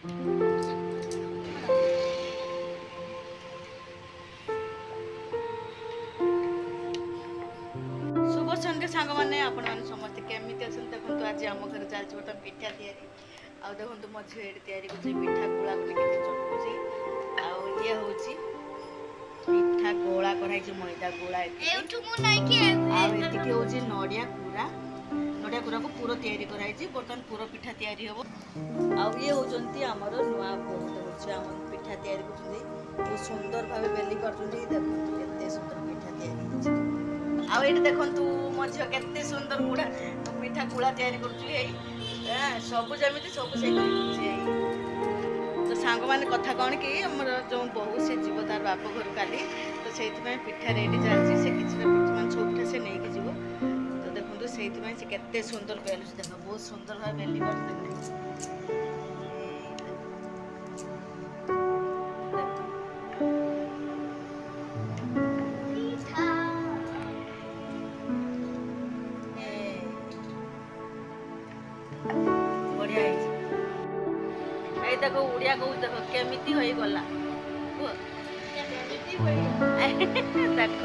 शुभ संध्या सांग मैंने आपण मैंने समस्ते केमी अच्छा देखो आज आम घर चलती बर्तमान पिठा तैयारी आउ देखो मो झील तैयारी कर पिठा गोला को चटकुची आउ ये हूँ पिठा गोला कराई मैदा गोला एतिकी हूँ नड़िया कूरा नड़िया कूरा को पूर तैयारी कराई बर्तमान पूर पिठा तैयारी हम आउ ये होती आमर नुआ बहुत हूँ आम पिठा तैयारी कर बहुत सुंदर भाव बेली कर देखो केते सुंदर पिठा तैयारी आउ ये देखु मो झील केते सुंदर गुड़ा पिठा गुड़ा तैयारी कर सब जमी सब से तो सांग मैंने कथा कौन कि आमर जो बहु से जीव तार बाप घर काली तो से पिठा रेडी चलती से किसी मान सब पिठा से नहीं जीव तो देखो से केते सुंदर बेलुच देख बहुत सुंदर भाव बेली कर देखो उड़िया कौ देख केमिति हो गला देख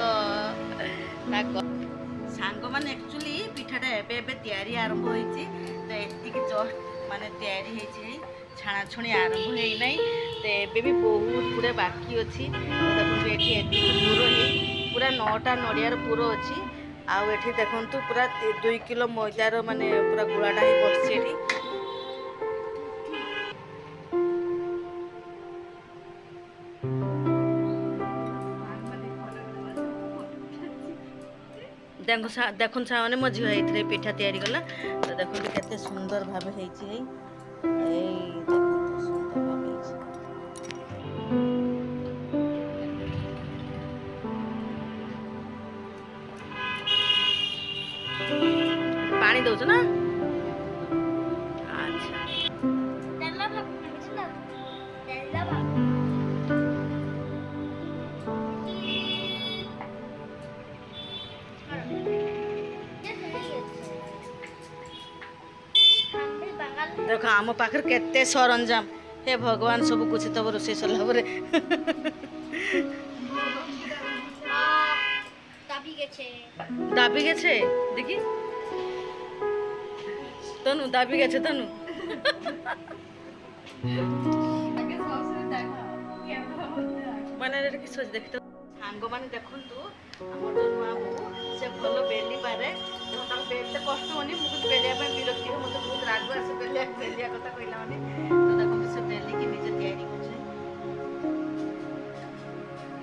सांग मैंने एक्चुअली पिठाटा एबे तैयारी आरंभ होती तो एतिक जस्ट माने तैयारी होती छाणाछुणी आरंभ होना तो एबे भी बहुत गुड़े बाकी अच्छी देखो ये पूर पूरा 9टा नड़ियार पूर अच्छी आउ एठी देखु पूरा 2 किलो मैदार माने पूरा गुलाटा ही बसছে देखुन सामने मो झील ये पिठा तैयारी कला तो देखो केते सुंदर भाव पानी दौच ना अच्छा देख आम पाखे केते सरंजाम हे भगवान सब कुछ तब रोसे सरला दाबी गेछे देखी तनु दाबी गेछे तनु माने कि सोच देख तो सांग माने देखंतु हमर जो नुआ बो से भलो बेली पारे देखो ता बेलते कष्ट होनी मुझे बेलिया पे विरक्ति हो मते बहुत राग आसे बेलिया कथा कहला माने तो देखो से बेली की निजे तैयारी करछे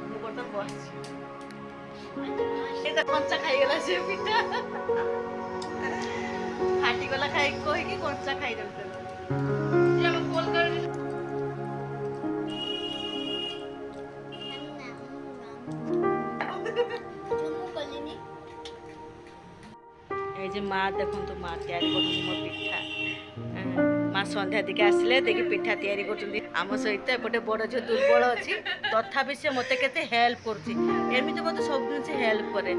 मु बर्तन बस ए त कंचा खाई गेला से पिठा फाटी गला खाई कोई की कंचा खाई दउत जे हम कॉल कर माँ देखो तो माँ तैयारी कर पिठा माँ सन्ध्या दिखे आसिले देखिए पिठा तैयारी कर सहित एपटे बड़ झील दुर्बल अच्छी तथापि से मत के हेल्प करमती मत सब जिन हेल्प करे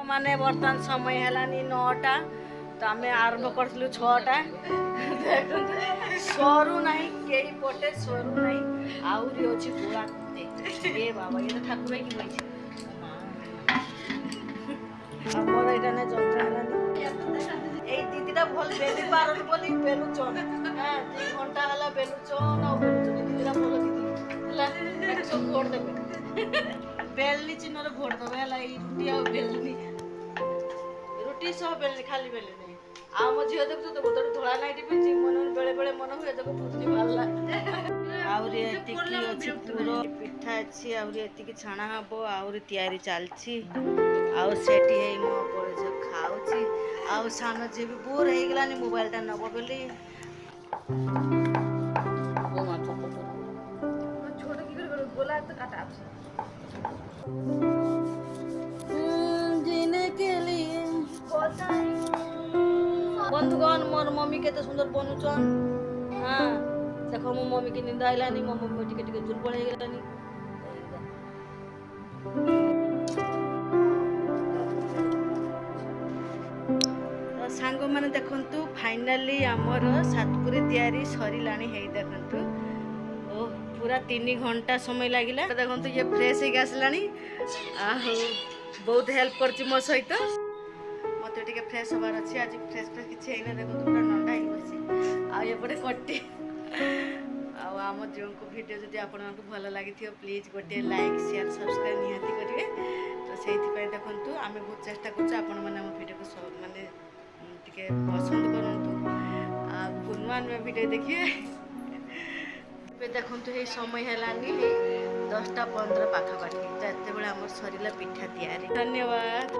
माने बर्तमान समय है 9टा तो आम आरंभ करूँ 6टा सरू ना कई पटे सरू ना आहरी अच्छी गोला ए बाबा ये तो ठाकुर की बेली पारन बोली बेलुचन हां 2 घंटा हला बेलुचन आ बेलुचन दीदी बोल दीदी हला एक सब भोट देबे बेलनी चिन्ह रे भोट देबे हला ई रुटी आ बेलनी रुटी सब बेलनी खाली बेलनी नहीं आ म झियो देखु तो गोदर धोळा नाइटी पिंची मन बेले बेले मन हुए जको पुतनी भालला आउरी एतिकी अछि पूरो पिठा अछि आउरी एतिकी छाणा हबो आउरी तयारी चलछि आउ सेठी हे मो पर जे खाउछि आउ सानो जे भी बोर हे गेलानी मोबाइल ता नबो बेली ओ मा छोटो की कर गोला तो काटा जीने के लिए बंधुगण मोर मम्मी केते सुंदर बनुचन हां देखो मो मम्मी की निंदा आइलानी मो मम्मी टिके टिके दुर्बल हे गेलानी तो सांग माने देखंतु फाइनली हमर सातपुरी तयारी सरीलानी हे देखंतु ओ पूरा 3 घंटा समय लागिला देखंतु ये फ्रेश हे गसलानी आ बहुत हेल्प करछि मो सहित मते टिके फ्रेश होबार अछि आज फ्रेश फ्रेश किछि हेना देखंतु पूरा नंडा हे बसी आ ये पटे कट्टी आम जो वीडियो जदि आपको भल लगी प्लीज गोटे लाइक शेयर सब्सक्राइब निहाती करेंगे तो से देखु आम बहुत चेष्टा कर वीडियो को माने टिके पसंद करूँ नुआ नुआ वीडियो देखिए देखु ये समय है 10टा 15 पाखापाखि तो एत बड़े आम सरला पिठा तैयारी धन्यवाद।